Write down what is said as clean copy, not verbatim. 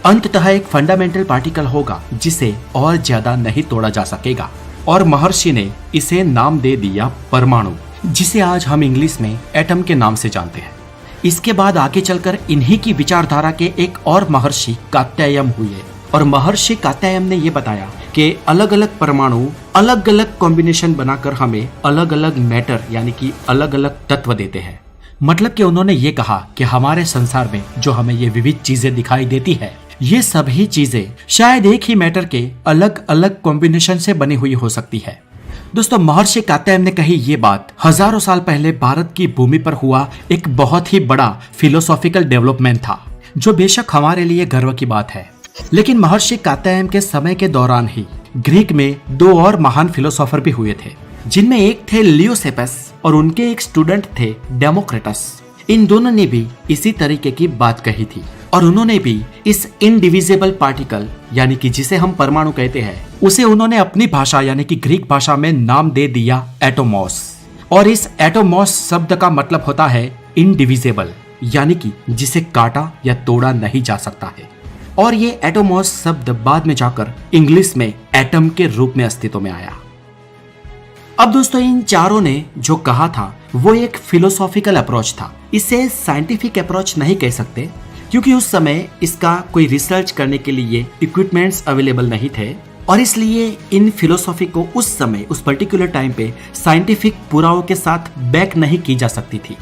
अंततः एक fundamental particle होगा जिसे और ज्यादा नहीं तोड़ा जा सकेगा। और महर्षि ने इसे नाम दे दिया परमाणु, जिसे आज हम इंग्लिश में एटम के नाम से जानते हैं। इसके बाद आगे चलकर इन्हीं की विचारधारा के एक और महर्षि कात्यायन हुए और महर्षि कात्यायन ने यह बताया कि अलग अलग परमाणु अलग अलग कॉम्बिनेशन बनाकर हमें अलग अलग मैटर यानी कि अलग अलग तत्व देते हैं। मतलब कि उन्होंने ये कहा कि हमारे संसार में जो हमें ये विविध चीजें दिखाई देती है, ये सभी चीजें शायद एक ही मैटर के अलग अलग कॉम्बिनेशन से बनी हुई हो सकती है। दोस्तों, महर्षि कात्यायन ने कही ये बात हजारों साल पहले भारत की भूमि पर हुआ एक बहुत ही बड़ा फिलोसॉफिकल डेवलपमेंट था, जो बेशक हमारे लिए गर्व की बात है। लेकिन महर्षि कात्यायन के समय के दौरान ही ग्रीक में दो और महान फिलोसोफर भी हुए थे, जिनमें एक थे लियोसेपस और उनके एक स्टूडेंट थे डेमोक्रिटस। इन दोनों ने भी इसी तरीके की बात कही थी और उन्होंने भी इस इनडिविजिबल पार्टिकल यानी कि जिसे हम परमाणु कहते हैं, उसे उन्होंने अपनी भाषा यानी कि ग्रीक भाषा में नाम दे दिया एटोमॉस। और इस एटोमॉस शब्द का मतलब होता है इनडिविजिबल, यानी कि जिसे काटा या तोड़ा नहीं जा सकता है। और ये एटोमॉस शब्द बाद में जाकर इंग्लिश में एटम के रूप में अस्तित्व में आया। अब दोस्तों, इन चारों ने जो कहा था वो एक फिलोसॉफिकल अप्रोच था। इसे साइंटिफिक अप्रोच नहीं कह सकते, क्योंकि उस समय इसका कोई रिसर्च करने के लिए इक्विपमेंट्स अवेलेबल नहीं थे और इसलिए इन फिलोसॉफी को उस समय उस पर्टिकुलर टाइम पे साइंटिफिक पुरावों के साथ बैक नहीं की जा सकती थी।